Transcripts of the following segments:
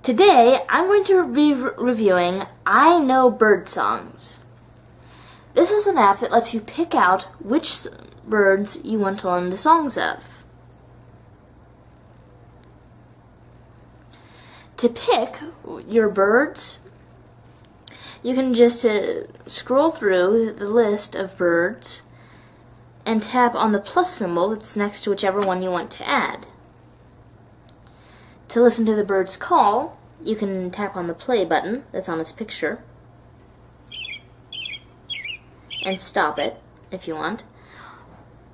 Today, I'm going to be reviewing iKnowBirdSongs. This is an app that lets you pick out which birds you want to learn the songs of. To pick your birds, you can just scroll through the list of birds and tap on the plus symbol that's next to whichever one you want to add. To listen to the bird's call, you can tap on the play button that's on its picture and stop it if you want.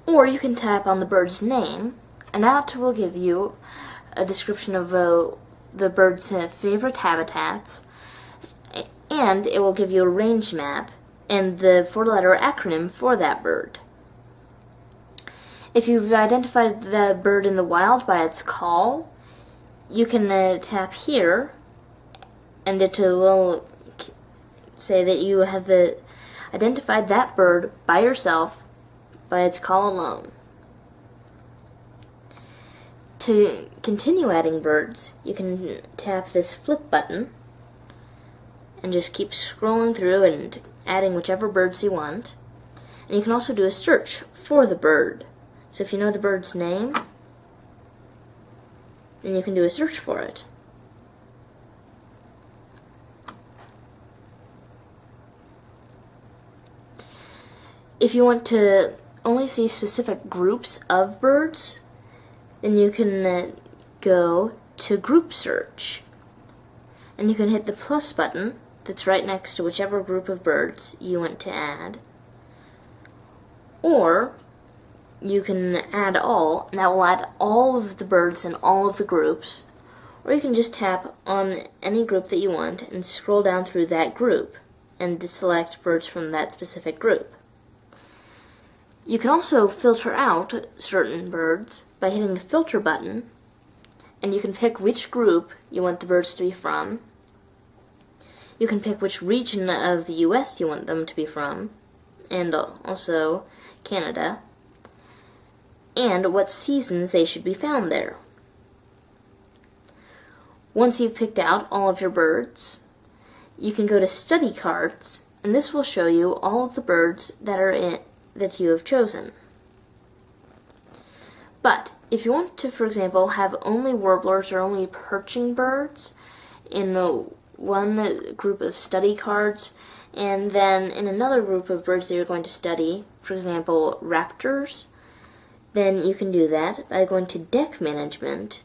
Or you can tap on the bird's name, and that will give you a description of the bird's favorite habitats, and it will give you a range map and the four-letter acronym for that bird. If you've identified the bird in the wild by its call, you can tap here, and it will say that you have identified that bird by yourself by its call alone. To continue adding birds, you can tap this flip button and just keep scrolling through and adding whichever birds you want. And you can also do a search for the bird. So if you know the bird's name, then you can do a search for it. If you want to only see specific groups of birds, then you can go to Group Search. And you can hit the plus button that's right next to whichever group of birds you want to add. Or you can add all, and that will add all of the birds in all of the groups. Or you can just tap on any group that you want and scroll down through that group and select birds from that specific group. You can also filter out certain birds by hitting the filter button, and you can pick which group you want the birds to be from. You can pick which region of the US you want them to be from, and also Canada, and what seasons they should be found there. Once you've picked out all of your birds, you can go to Study Cards, and this will show you all of the birds that you have chosen. But if you want to, for example, have only warblers or only perching birds in one group of study cards, and then in another group of birds that you're going to study, for example, raptors, then you can do that by going to Deck Management,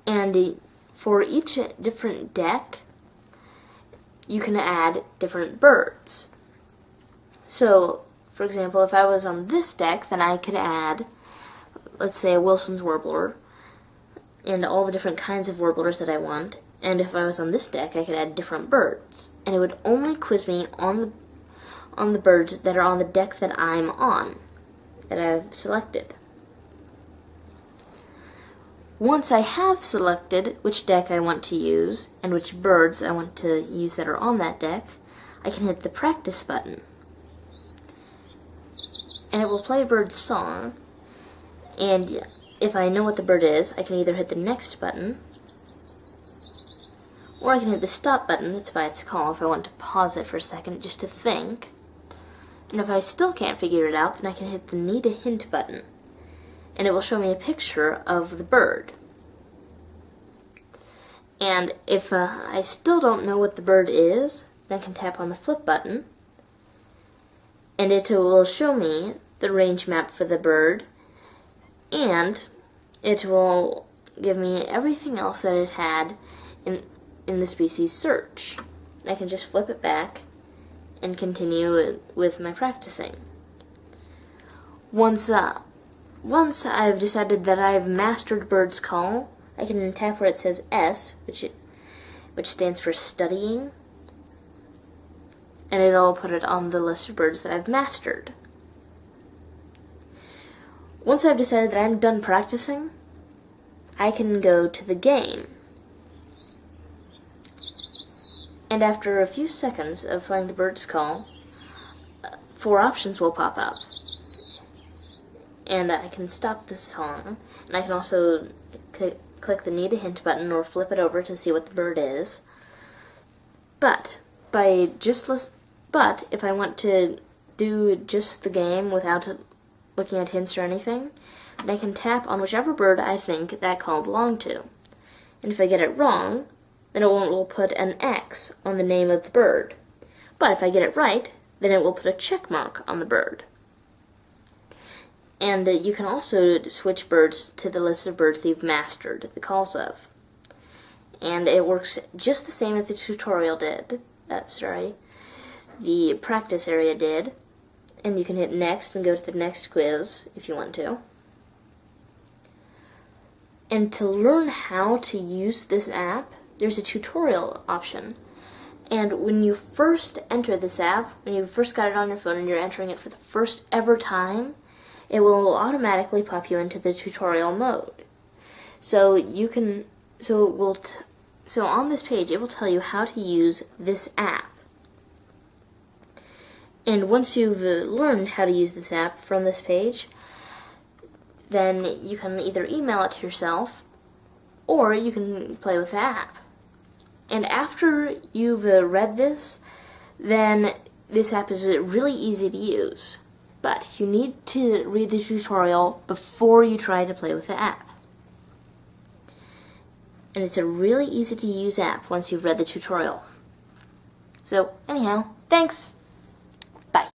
and for each different deck, you can add different birds. So, for example, if I was on this deck, then I could add, let's say, a Wilson's warbler, and all the different kinds of warblers that I want. And if I was on this deck, I could add different birds. And it would only quiz me on the birds that are on the deck that I'm on, that I've selected. Once I have selected which deck I want to use, and which birds I want to use that are on that deck, I can hit the practice button. And it will play a bird's song, and if I know what the bird is, I can either hit the next button, or I can hit the stop button that's by its call if I want to pause it for a second just to think. And if I still can't figure it out, then I can hit the Need a Hint button, and it will show me a picture of the bird. And if I still don't know what the bird is, then I can tap on the flip button, and it will show me the range map for the bird, and it will give me everything else that it had in the species search. And I can just flip it back and continue with my practicing. Once I've decided that I've mastered bird's call, I can tap where it says S, which stands for studying, and it'll put it on the list of birds that I've mastered. Once I've decided that I'm done practicing, I can go to the game. And after a few seconds of playing the bird's call, 4 options will pop up. And I can stop the song, and I can also click the Need a Hint button or flip it over to see what the bird is. But if I want to do just the game without looking at hints or anything, then I can tap on whichever bird I think that call belonged to. And if I get it wrong, then it will put an X on the name of the bird. But if I get it right, then it will put a check mark on the bird. And you can also switch birds to the list of birds that you've mastered the calls of. And it works just the same as the tutorial did. The practice area did. And you can hit next and go to the next quiz if you want to. And to learn how to use this app, there's a tutorial option. And when you first enter this app, when you first got it on your phone and you're entering it for the first ever time, it will automatically pop you into the tutorial mode. So on this page, it will tell you how to use this app. And once you've learned how to use this app from this page, then you can either email it to yourself or you can play with the app. And after you've read this, then this app is really easy to use. But you need to read the tutorial before you try to play with the app. And it's a really easy to use app once you've read the tutorial. So anyhow, thanks!